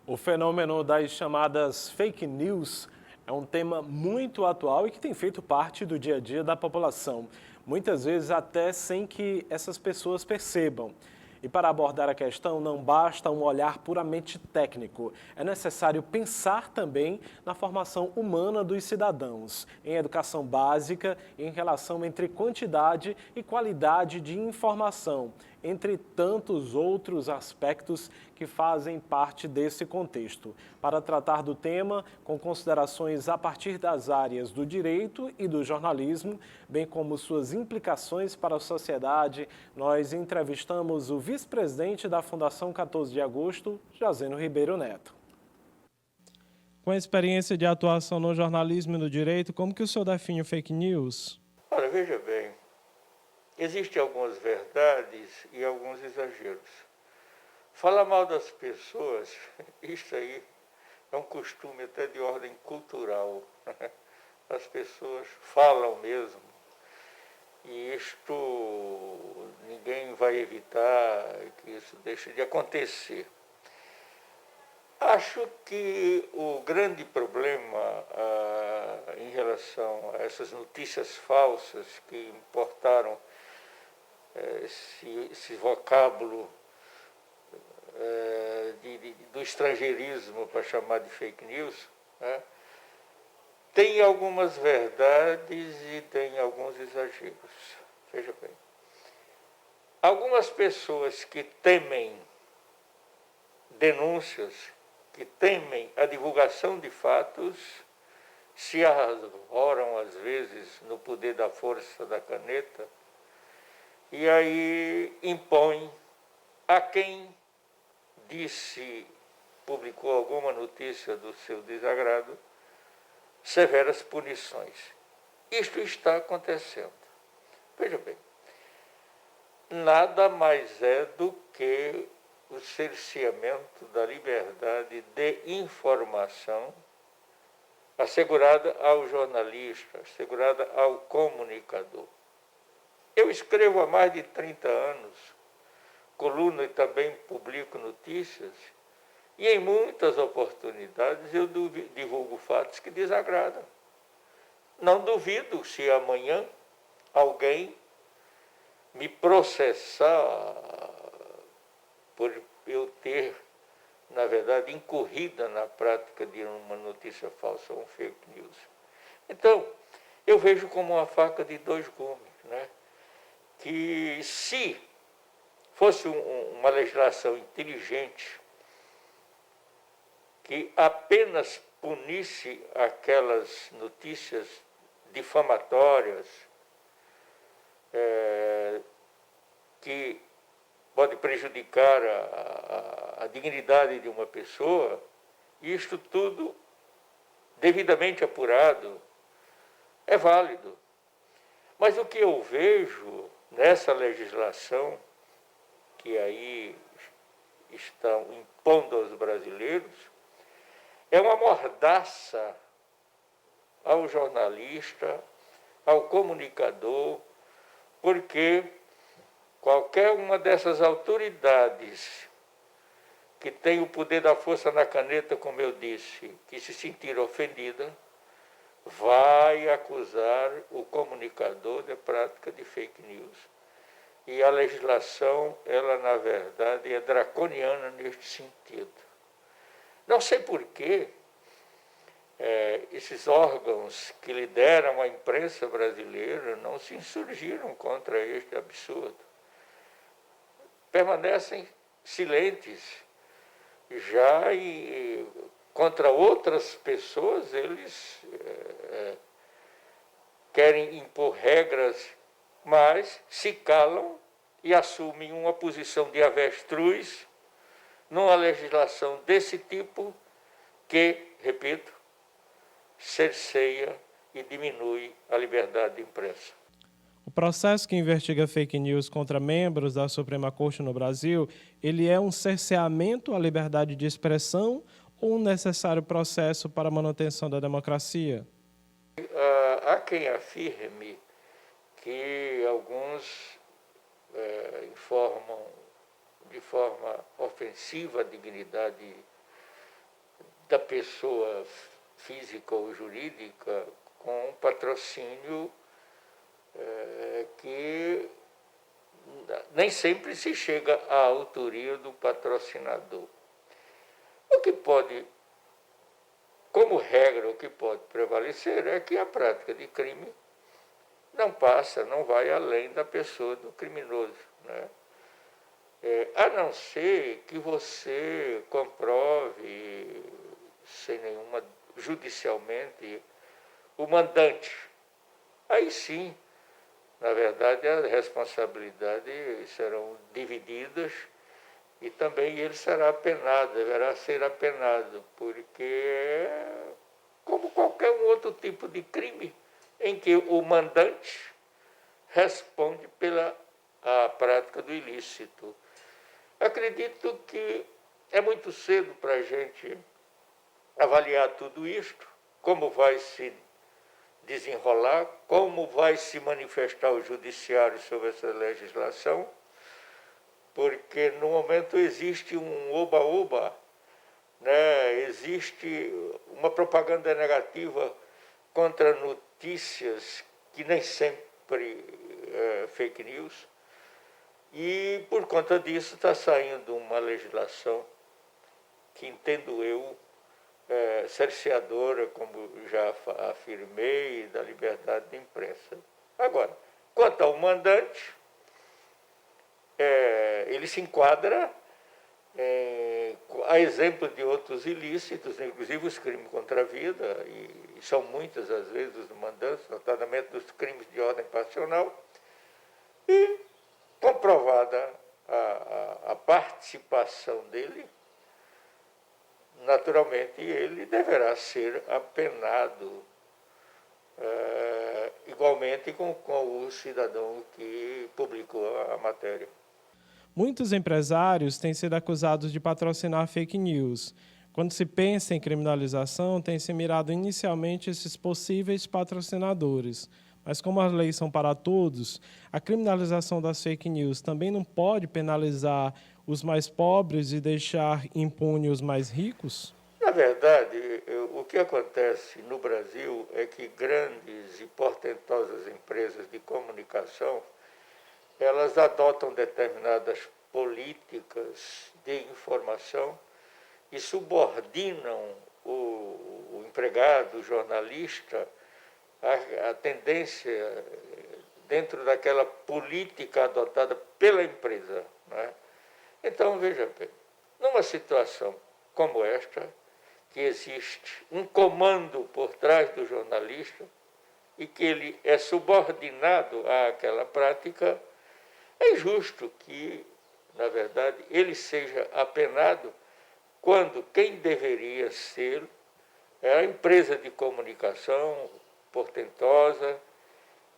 O fenômeno das chamadas fake news é um tema muito atual e que tem feito parte do dia a dia da população, muitas vezes até sem que essas pessoas percebam. E para abordar a questão, não basta um olhar puramente técnico. É necessário pensar também na formação humana dos cidadãos, em educação básica, em relação entre quantidade e qualidade de informação, entre tantos outros aspectos que fazem parte desse contexto. Para tratar do tema, com considerações a partir das áreas do direito e do jornalismo, bem como suas implicações para a sociedade, nós entrevistamos o vice-presidente da Fundação 14 de Agosto, Jazeno Ribeiro Neto. Com a experiência de atuação no jornalismo e no direito, como que o senhor define o fake news? Olha, veja bem, existem algumas verdades e alguns exageros. Falar mal das pessoas, isso aí é um costume até de ordem cultural. As pessoas falam mesmo, e isto ninguém vai evitar que isso deixe de acontecer. Acho que o grande problema em relação a essas notícias falsas que importaram esse vocábulo do estrangeirismo para chamar de fake news, né? Tem algumas verdades e tem alguns exageros. Veja bem, algumas pessoas que temem denúncias, que temem a divulgação de fatos, se arvoram às vezes no poder da força da caneta e aí impõem a quem publicou alguma notícia do seu desagrado, severas punições. Isto está acontecendo. Veja bem, nada mais é do que o cerceamento da liberdade de informação assegurada ao jornalista, assegurada ao comunicador. Eu escrevo há mais de 30 anos, coluna e também publico notícias, e em muitas oportunidades eu divulgo fatos que desagradam. Não duvido se amanhã alguém me processar por eu ter, na verdade, incorrida na prática de uma notícia falsa ou um fake news. Então, eu vejo como uma faca de dois gumes, né? Que se fosse uma legislação inteligente, que apenas punisse aquelas notícias difamatórias, que pode prejudicar a dignidade de uma pessoa, isto tudo devidamente apurado é válido. Mas o que eu vejo nessa legislação que aí estão impondo aos brasileiros é uma mordaça ao jornalista, ao comunicador, porque qualquer uma dessas autoridades que tem o poder da força na caneta, como eu disse, que se sentir ofendida, vai acusar o comunicador de prática de fake news. E a legislação, ela na verdade é draconiana neste sentido. Não sei por que esses órgãos que lideram a imprensa brasileira não se insurgiram contra este absurdo. Permanecem silentes. Já contra outras pessoas, eles querem impor regras, mas se calam e assumem uma posição de avestruz numa legislação desse tipo que, repito, cerceia e diminui a liberdade de imprensa. O processo que investiga fake news contra membros da Suprema Corte no Brasil, ele é um cerceamento à liberdade de expressão ou um necessário processo para a manutenção da democracia? Há quem afirme que alguns informam de forma ofensiva a dignidade da pessoa física ou jurídica com patrocínio que nem sempre se chega à autoria do patrocinador. O que pode, como regra, o que pode prevalecer é que a prática de crime não vai além da pessoa do criminoso, né? A não ser que você comprove, sem nenhuma, judicialmente, o mandante. Aí sim, na verdade, as responsabilidades serão divididas e também ele será apenado, deverá ser apenado, porque como qualquer um outro tipo de crime em que o mandante responde pela a prática do ilícito. Acredito que é muito cedo para a gente avaliar tudo isto, como vai se desenrolar, como vai se manifestar o judiciário sobre essa legislação, porque no momento existe um oba-oba, né? Existe uma propaganda negativa contra notícias que nem sempre é fake news, e por conta disso está saindo uma legislação que, entendo eu, cerceadora, como já afirmei, da liberdade de imprensa. Agora, quanto ao mandante, ele se enquadra, a exemplo de outros ilícitos, inclusive os crimes contra a vida, e são muitas as vezes os mandantes, notadamente dos crimes de ordem passional, e comprovada a participação dele, naturalmente ele deverá ser apenado igualmente com o cidadão que publicou a matéria. Muitos empresários têm sido acusados de patrocinar fake news. Quando se pensa em criminalização, tem se mirado inicialmente esses possíveis patrocinadores. Mas como as leis são para todos, a criminalização das fake news também não pode penalizar os mais pobres e deixar impune os mais ricos? Na verdade, o que acontece no Brasil é que grandes e portentosas empresas de comunicação, elas adotam determinadas políticas de informação e subordinam o empregado, o jornalista, a tendência dentro daquela política adotada pela empresa, né? Então, veja bem, numa situação como esta, que existe um comando por trás do jornalista e que ele é subordinado àquela prática, é justo que, na verdade, ele seja apenado quando quem deveria ser é a empresa de comunicação portentosa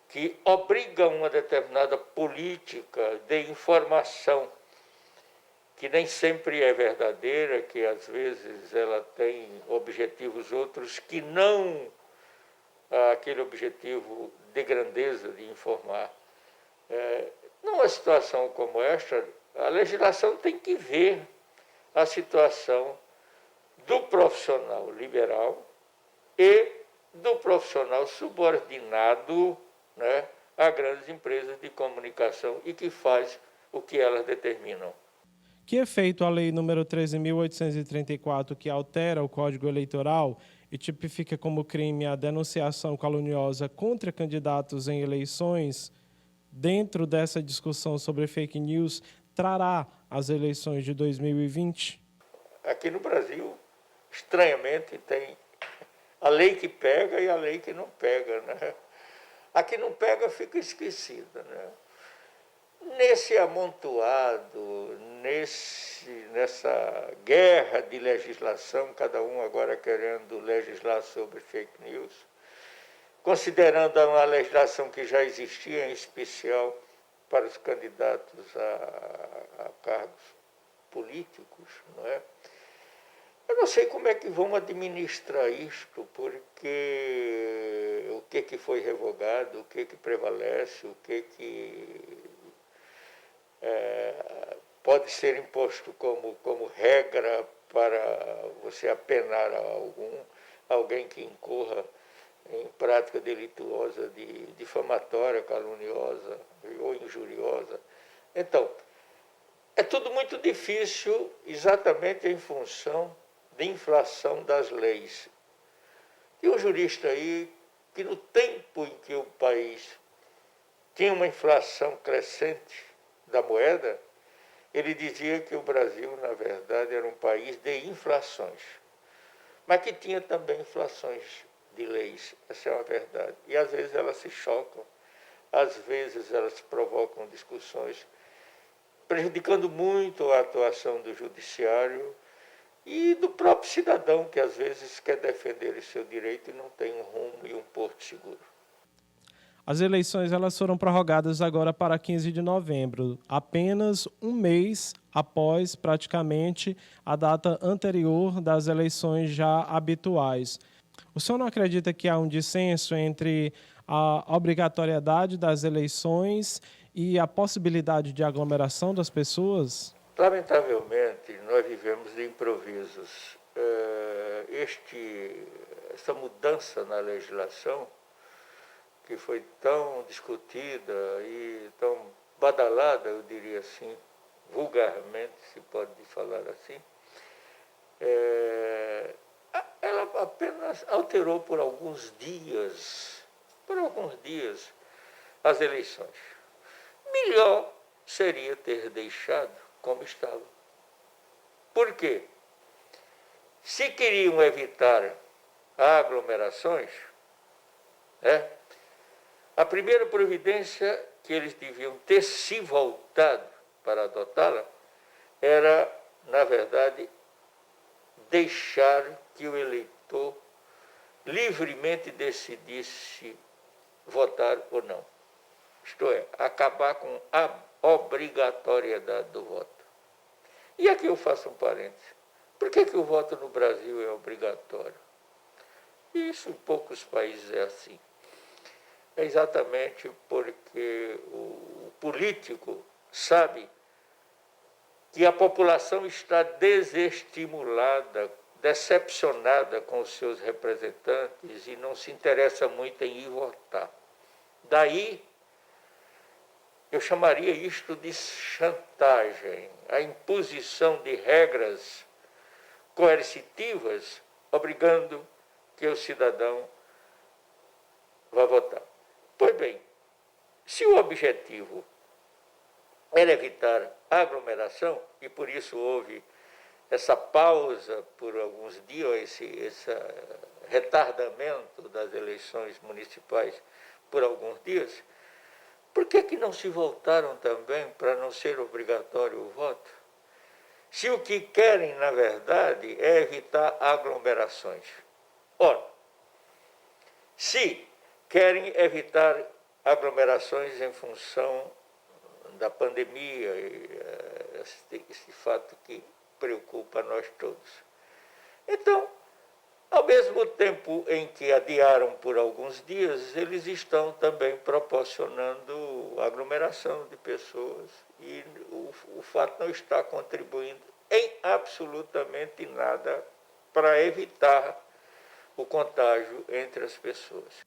que obriga uma determinada política de informação que nem sempre é verdadeira, que às vezes ela tem objetivos outros que não aquele objetivo de grandeza de informar. Numa situação como esta, a legislação tem que ver a situação do profissional liberal e do profissional subordinado, né, a grandes empresas de comunicação e que faz o que elas determinam. Que efeito a Lei nº 13.834, que altera o Código Eleitoral e tipifica como crime a denunciação caluniosa contra candidatos em eleições, dentro dessa discussão sobre fake news, trará às eleições de 2020? Aqui no Brasil, estranhamente, tem a lei que pega e a lei que não pega, né? A que não pega fica esquecida, né? Nesse amontoado, nessa guerra de legislação, cada um agora querendo legislar sobre fake news, considerando uma legislação que já existia, em especial para os candidatos a cargos políticos, não é? Eu não sei como é que vão administrar isto, porque o que foi revogado, o que prevalece, o que pode ser imposto como regra para você apenar alguém que incorra em prática delituosa difamatória, caluniosa ou injuriosa. Então, é tudo muito difícil exatamente em função da inflação das leis. E um jurista aí que no tempo em que o país tinha uma inflação crescente da moeda, ele dizia que o Brasil, na verdade, era um país de inflações, mas que tinha também inflações de leis, essa é uma verdade. E às vezes elas se chocam, às vezes elas provocam discussões, prejudicando muito a atuação do judiciário e do próprio cidadão, que às vezes quer defender o seu direito e não tem um rumo e um porto seguro. As eleições elas foram prorrogadas agora para 15 de novembro, apenas um mês após praticamente a data anterior das eleições já habituais. O senhor não acredita que há um dissenso entre a obrigatoriedade das eleições e a possibilidade de aglomeração das pessoas? Lamentavelmente, nós vivemos de improvisos. Essa mudança na legislação, que foi tão discutida e tão badalada, eu diria assim, vulgarmente se pode falar assim, ela apenas alterou por alguns dias as eleições. Melhor seria ter deixado como estava. Por quê? Se queriam evitar aglomerações, a primeira providência que eles deviam ter se voltado para adotá-la era, na verdade, deixar que o eleitor livremente decidisse votar ou não. Isto é, acabar com a obrigatoriedade do voto. E aqui eu faço um parêntese. Por que o voto no Brasil é obrigatório? Isso em poucos países é assim. É exatamente porque o político sabe que a população está desestimulada, decepcionada com os seus representantes e não se interessa muito em ir votar. Daí, eu chamaria isto de chantagem, a imposição de regras coercitivas, obrigando que o cidadão vá votar. Pois bem, se o objetivo era evitar aglomeração, e por isso houve essa pausa por alguns dias, esse retardamento das eleições municipais por alguns dias, por que não se voltaram também para não ser obrigatório o voto? Se o que querem, na verdade, é evitar aglomerações. Ora, se querem evitar aglomerações em função da pandemia, esse fato que preocupa a nós todos. Então, ao mesmo tempo em que adiaram por alguns dias, eles estão também proporcionando aglomeração de pessoas e o fato não está contribuindo em absolutamente nada para evitar o contágio entre as pessoas.